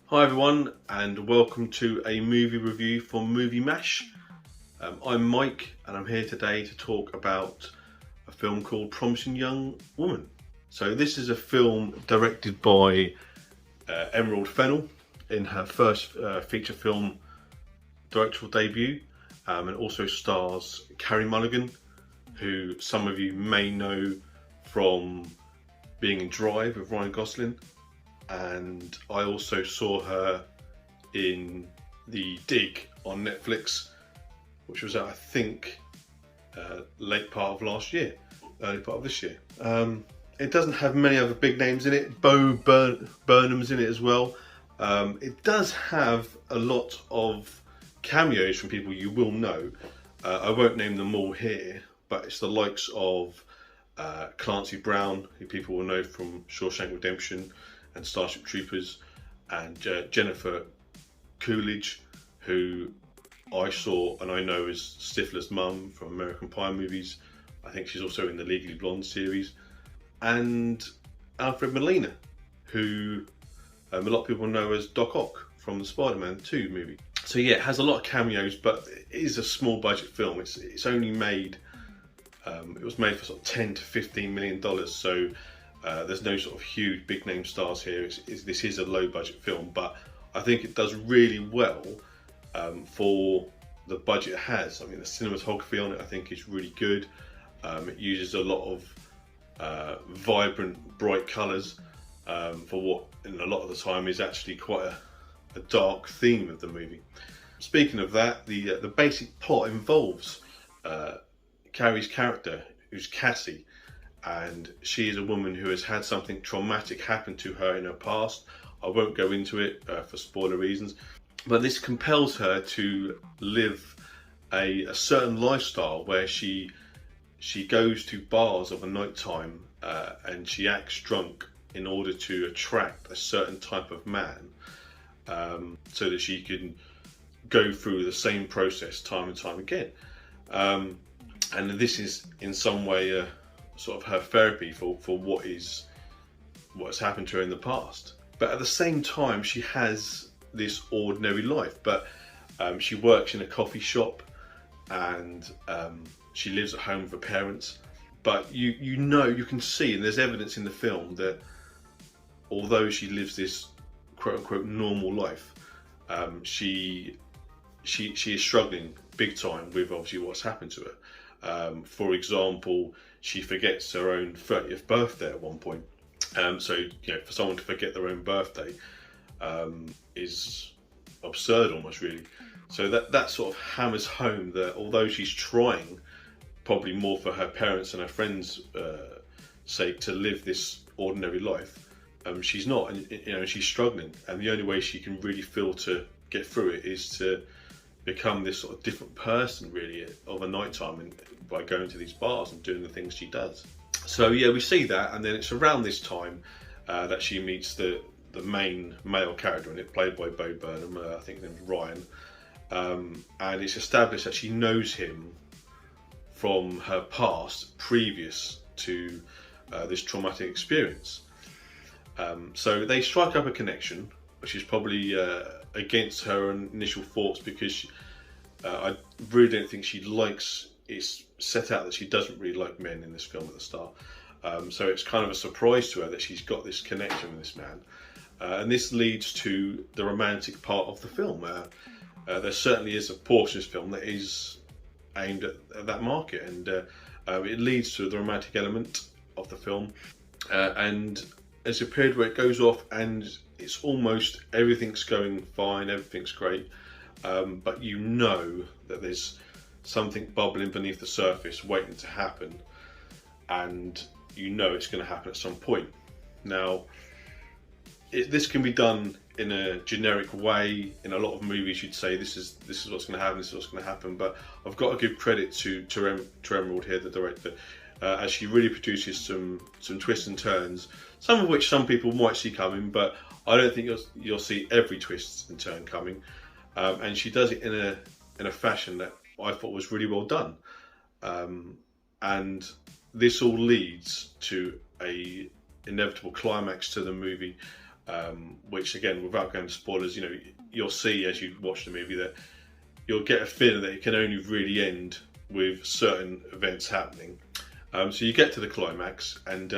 Hi everyone, and welcome to a movie review for Movie Mash. I'm Mike, and I'm here today to talk about a film called Promising Young Woman. So this is a film directed by Emerald Fennell in her first feature film directorial debut, and also stars Carey Mulligan, who some of you may know from being in Drive with Ryan Gosling. And I also saw her in The Dig on Netflix, which was I think late part of last year, early part of this year. It doesn't have many other big names in it. Burnham's in it as well. It does have a lot of cameos from people you will know. I won't name them all here, but it's the likes of Clancy Brown, who people will know from Shawshank Redemption and Starship Troopers, and Jennifer Coolidge, who I saw and I know as Stifler's mum from American Pie movies. I think she's also in the Legally Blonde series. And Alfred Molina, who a lot of people know as Doc Ock from the Spider-Man 2 movie. So yeah, it has a lot of cameos, but it is a small budget film. It's only made, it was made for sort of $10 to $15 million, so there's no sort of huge big name stars here. This is a low budget film, but I think it does really well for the budget it has. I mean, the cinematography on it I think is really good. It uses a lot of vibrant, bright colours for what in a lot of the time is actually quite a dark theme of the movie. Speaking of that, the basic plot involves Carrie's character, who's Cassie, and she is a woman who has had something traumatic happen to her in her past. I won't go into it for spoiler reasons, but this compels her to live a certain lifestyle where she goes to bars of a night time and she acts drunk in order to attract a certain type of man, so that she can go through the same process time and time again. And this is in some way sort of her therapy for what has happened to her in the past. But at the same time, she has this ordinary life. But she works in a coffee shop, and she lives at home with her parents. But you can see, and there's evidence in the film that although she lives this quote unquote normal life, she is struggling big time with obviously what's happened to her. For example, she forgets her own 30th birthday at one point. So for someone to forget their own birthday is absurd almost, really. So that sort of hammers home that although she's trying, probably more for her parents and her friends' sake, to live this ordinary life, she's not, and she's struggling. And the only way she can really feel to get through it is to become this sort of different person, really, of a night time, and by going to these bars and doing the things she does. So yeah, we see that, and then it's around this time that she meets the main male character in it, played by Bo Burnham. I think his name's Ryan, and it's established that she knows him from her past, previous to this traumatic experience. So they strike up a connection, which is probably against her initial thoughts, because I really don't think she likes. It's set out that she doesn't really like men in this film at the start. So it's kind of a surprise to her that she's got this connection with this man. And this leads to the romantic part of the film. There certainly is a portion of this film that is aimed at that market, and it leads to the romantic element of the film. And there's a period where it goes off and it's almost everything's going fine, everything's great, but you know that there's something bubbling beneath the surface waiting to happen, and you know it's going to happen at some point. Now, this can be done in a generic way. In a lot of movies you'd say this is what's going to happen, this is what's going to happen, but I've got to give credit to Emerald here, the director, as she really produces some twists and turns, some of which some people might see coming, but I don't think you'll see every twist and turn coming, and she does it in a fashion that I thought was really well done, and this all leads to a inevitable climax to the movie, which again, without going into spoilers, you'll see as you watch the movie that you'll get a feeling that it can only really end with certain events happening. So you get to the climax, and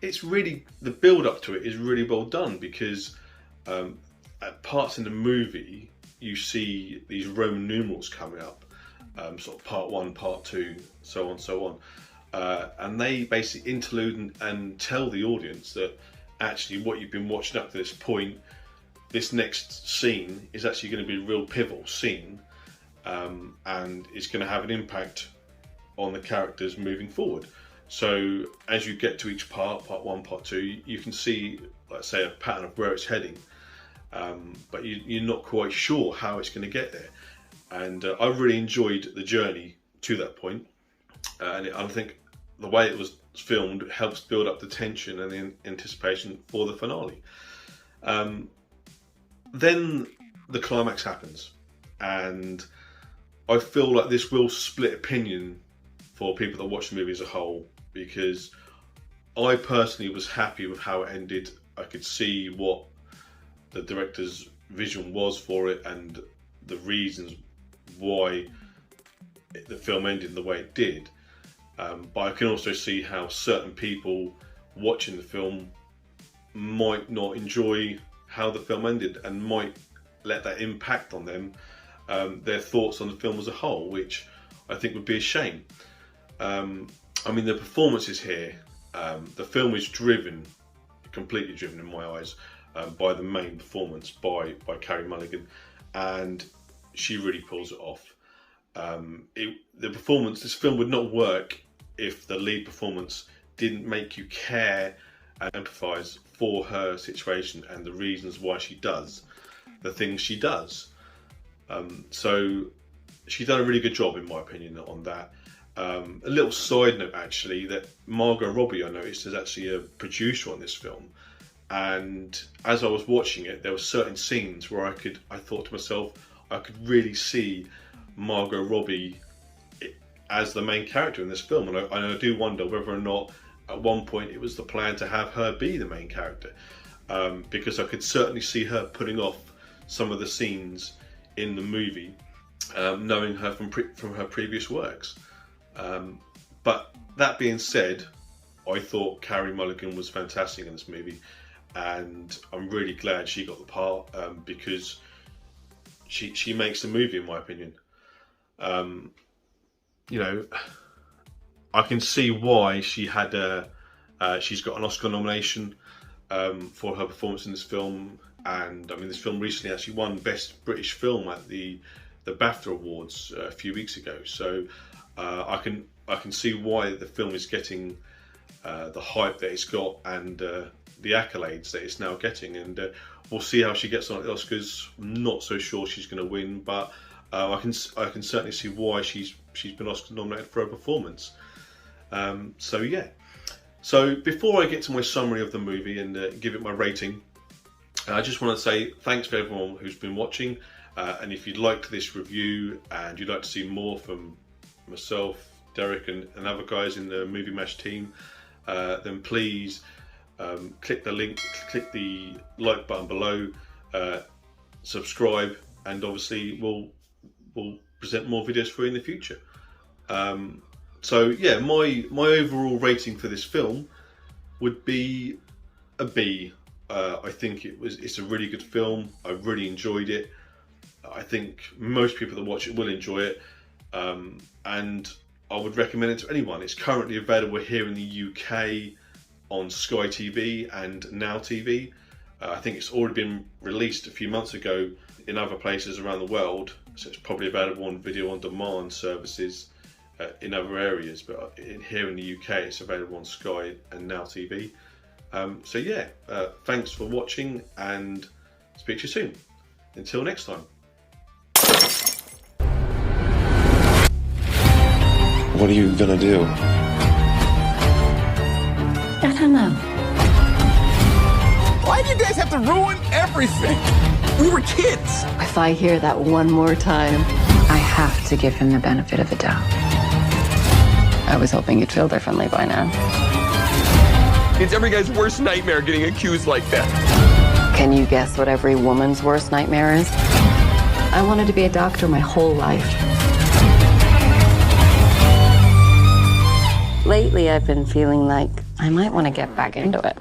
it's really, the build up to it is really well done, because at parts in the movie you see these Roman numerals coming up, sort of part 1, part 2, so on, and they basically interlude and tell the audience that actually what you've been watching up to this point, this next scene is actually going to be a real pivotal scene, and it's going to have an impact on the characters moving forward. So as you get to each part 1, part 2, you can see, let's say, a pattern of where it's heading, but you're not quite sure how it's going to get there. And I really enjoyed the journey to that point, and I think the way it was filmed helps build up the tension and the anticipation for the finale. Then the climax happens, and I feel like this will split opinion for people that watch the movie as a whole, because I personally was happy with how it ended. I could see what the director's vision was for it and the reasons why the film ended the way it did. But I can also see how certain people watching the film might not enjoy how the film ended, and might let that impact on them, their thoughts on the film as a whole, which I think would be a shame. I mean, the performances here, the film is completely driven in my eyes, by the main performance by Carey Mulligan, and she really pulls it off. This film would not work if the lead performance didn't make you care and empathise for her situation and the reasons why she does the things she does. So she's done a really good job, in my opinion, on that. A little side note, actually, that Margot Robbie, I noticed, is actually a producer on this film. And as I was watching it, there were certain scenes where I thought to myself, I could really see Margot Robbie as the main character in this film. And I do wonder whether or not at one point it was the plan to have her be the main character, because I could certainly see her putting off some of the scenes in the movie, knowing her from her previous works. But that being said, I thought Carey Mulligan was fantastic in this movie, and I'm really glad she got the part, because she makes the movie, in my opinion. I can see why she's got an Oscar nomination for her performance in this film, and I mean, this film recently actually won Best British Film at the BAFTA Awards a few weeks ago. So I can see why the film is getting the hype that it's got, and the accolades that it's now getting, and we'll see how she gets on at the Oscars. I'm not so sure she's going to win, but I can certainly see why she's been Oscar nominated for her performance. So yeah. So before I get to my summary of the movie and give it my rating, I just want to say thanks for everyone who's been watching, and if you'd liked this review and you'd like to see more from myself, Derek, and other guys in the Movie Mash team, then please click the link, click the like button below, subscribe, and obviously we'll present more videos for you in the future. So yeah, my overall rating for this film would be a B. I think it's a really good film. I really enjoyed it. I think most people that watch it will enjoy it, and I would recommend it to anyone. It's currently available here in the UK on Sky TV and Now TV. I think it's already been released a few months ago in other places around the world, so it's probably available on video on demand services in other areas, but here in the UK it's available on Sky and Now TV. So yeah, thanks for watching, and speak to you soon. Until next time. What are you gonna do? I don't know. Why do you guys have to ruin everything? We were kids. If I hear that one more time, I have to give him the benefit of the doubt. I was hoping you'd feel differently by now. It's every guy's worst nightmare getting accused like that. Can you guess what every woman's worst nightmare is? I wanted to be a doctor my whole life. Lately, I've been feeling like I might want to get back into it.